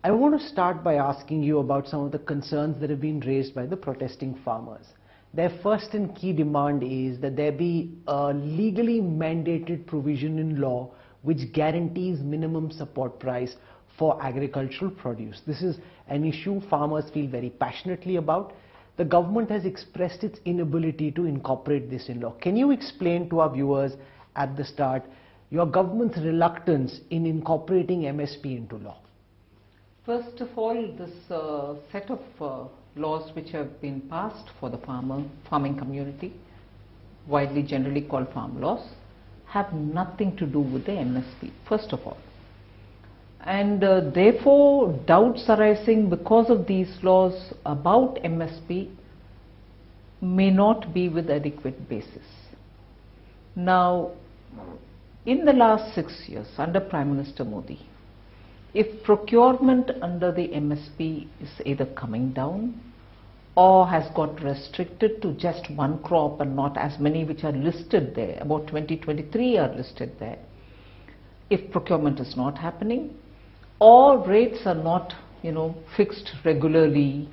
I want to start by asking you about some of the concerns that have been raised by the protesting farmers. Their first and key demand is that there be a legally mandated provision in law which guarantees minimum support price for agricultural produce. This is an issue farmers feel very passionately about. The government has expressed its inability to incorporate this in law. Can you explain to our viewers at the start your government's reluctance in incorporating MSP into law? First of all, this set of laws which have been passed for the farming community, widely generally called farm laws, have nothing to do with the MSP, first of all. And therefore, doubts arising because of these laws about MSP may not be with adequate basis. Now, in the last 6 years, under Prime Minister Modi, if procurement under the MSP is either coming down or has got restricted to just one crop and not as many which are listed there, about 23 are listed there, if procurement is not happening, or rates are not, fixed regularly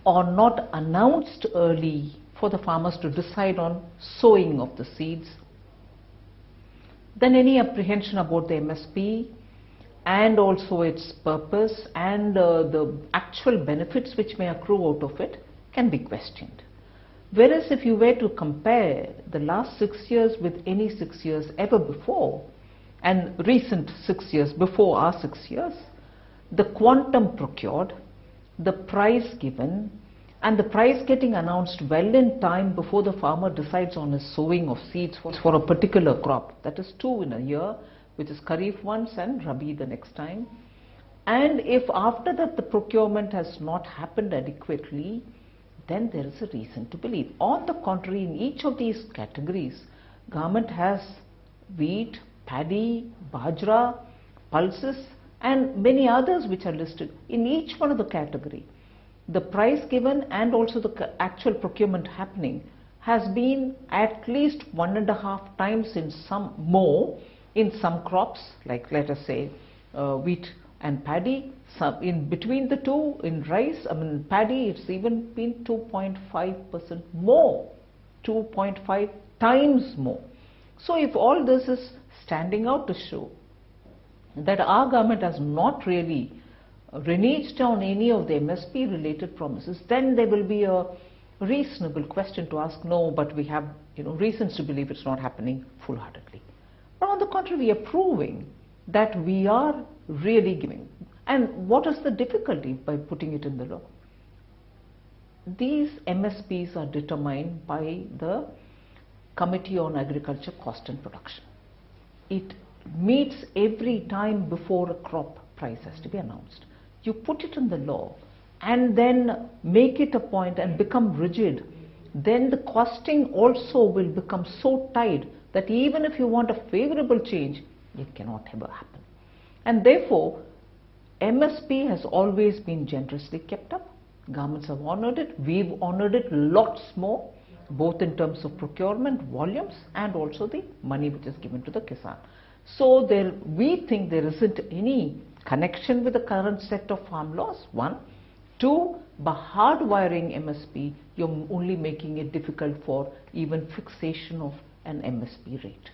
or not announced early for the farmers to decide on sowing of the seeds, then any apprehension about the MSP and also its purpose and the actual benefits which may accrue out of it can be questioned. Whereas if you were to compare the last 6 years with any 6 years ever before and recent 6 years before our 6 years, the quantum procured, the price given, and the price getting announced well in time before the farmer decides on his sowing of seeds for a particular crop, that is 2 in a year, which is Kharif once and Rabi the next time. And if after that the procurement has not happened adequately, then there is a reason to believe. On the contrary, in each of these categories, government has wheat, paddy, bajra, pulses, and many others which are listed. In each one of the category, the price given and also the actual procurement happening has been at least 1.5 times in some more in some crops, like let us say wheat and paddy. Some in between the two, in rice, paddy, it's even been 2.5% more, 2.5 times more. So if all this is standing out to show that our government has not really reneged on any of the MSP related promises, then there will be a reasonable question to ask, no, but we have reasons to believe it's not happening full-heartedly. But on the contrary, we are proving that we are really giving. And what is the difficulty by putting it in the law? These MSPs are determined by the Committee on Agriculture Cost and Production. It meets every time before a crop price has to be announced. You put it in the law and then make it a point and become rigid, then the costing also will become so tight that even if you want a favorable change, it cannot ever happen. And therefore, MSP has always been generously kept up. Governments have honored it. We've honored it lots more, both in terms of procurement, volumes, and also the money which is given to the Kisan. So we think there isn't any connection with the current set of farm laws, 1. 2, by hardwiring MSP, you're only making it difficult for even fixation of an MSP rate.